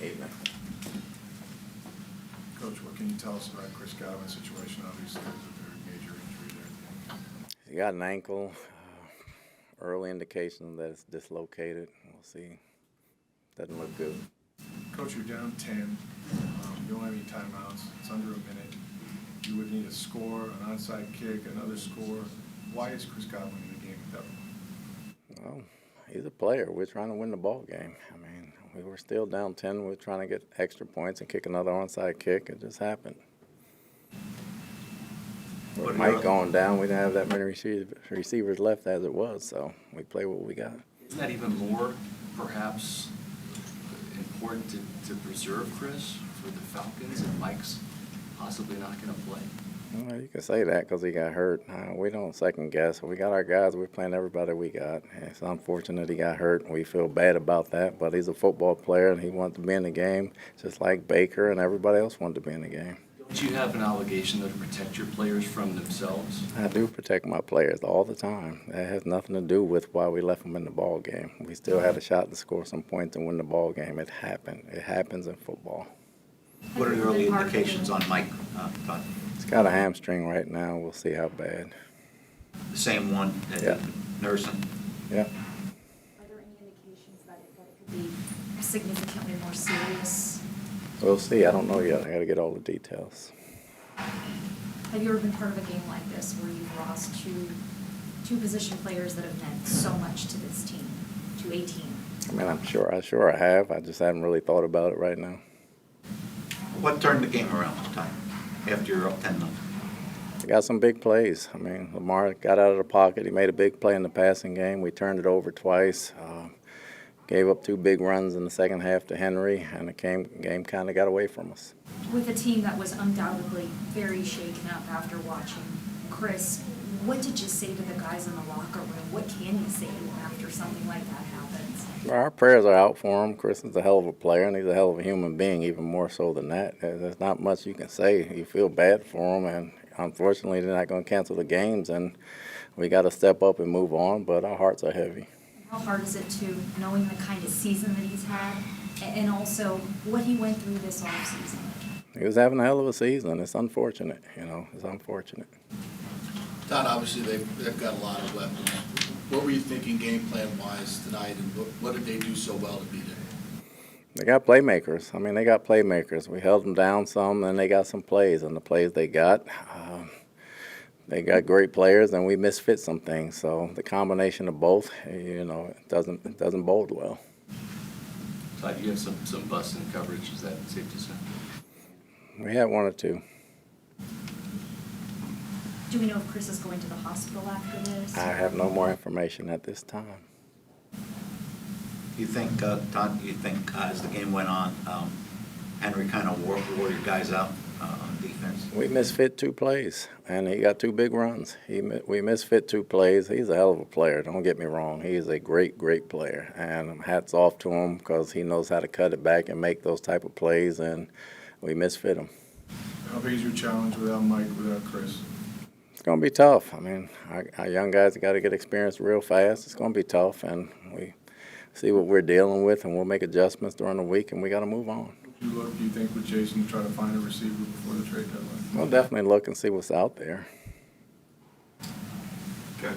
Evening. Coach, what can you tell us about Chris Godwin's situation? Obviously, there's a very major injury there. He got an ankle. Early indication that it's dislocated. We'll see. Doesn't look good. Coach, you're down 10. You don't have any timeouts. It's under a minute. You would need a score, an onside kick, another score. Why is Chris Godwin in the game at that point? Well, he's a player. We're trying to win the ball game. I mean, we were still down 10. We're trying to get extra points and kick another onside kick. It just happened. With Mike going down, we didn't have that many receivers left as it was, so we play what we got. Isn't that even more, perhaps, important to preserve Chris for the Falcons and Mike's possibly not going to play? Well, you can say that because he got hurt. We don't second guess. We got our guys. We're playing everybody we got. It's unfortunate he got hurt. We feel bad about that, but he's a football player and he wanted to be in the game just like Baker and everybody else wanted to be in the game. Don't you have an obligation, though, to protect your players from themselves? I do protect my players all the time. That has nothing to do with why we left them in the ball game. We still had a shot to score some points and win the ball game. It happened. It happens in football. What are the early indications on Mike, Todd? He's got a hamstring right now. We'll see how bad. The same one that Yeah. nursing? Yeah. Are there any indications that it could be significantly more serious? We'll see. I don't know yet. I got to get all the details. Have you ever been part of a game like this where you've lost two position players that have meant so much to this team, to a team? I mean, I'm sure I have. I just haven't really thought about it right now. What turned the game around, Todd, after you're up 10-0? We got some big plays. I mean, Lamar got out of the pocket. He made a big play in the passing game. We turned it over twice. Gave up 2 big runs in the second half to Henry, and the game kind of got away from us. With a team that was undoubtedly very shaken up after watching Chris, what did you say to the guys in the locker room? What can you say to them after something like that happens? Well, our prayers are out for him. Chris is a hell of a player, and he's a hell of a human being, even more so than that. There's not much you can say. You feel bad for him, and unfortunately they're not going to cancel the games, and we got to step up and move on, but our hearts are heavy. How hard is it to, knowing the kind of season that he's had, and also what he went through this offseason? He was having a hell of a season. It's unfortunate, It's unfortunate. Todd, obviously they've got a lot of weapons. What were you thinking game plan-wise tonight, and what did they do so well to beat it? They got playmakers. I mean, they got playmakers. We held them down some, and they got some plays, and the plays they got, they got great players, and we misfit some things. So the combination of both, it doesn't bode well. Todd, you have some bust in coverage. Is that safe to say? We had 1 or 2. Do we know if Chris is going to the hospital after this? I have no more information at this time. You think, Todd, as the game went on, Henry kind of wore your guys out on defense? We misfit 2 plays, and he got 2 big runs. We misfit 2 plays. He's a hell of a player. Don't get me wrong. He's a great, great player, and hats off to him because he knows how to cut it back and make those type of plays, and we misfit him. How big is your challenge without Mike, without Chris? It's going to be tough. I mean, our young guys have got to get experience real fast. It's going to be tough, and we see what we're dealing with, and we'll make adjustments during the week, and we got to move on. Do you think, with Jason to try to find a receiver before the trade deadline? We'll definitely look and see what's out there. Okay.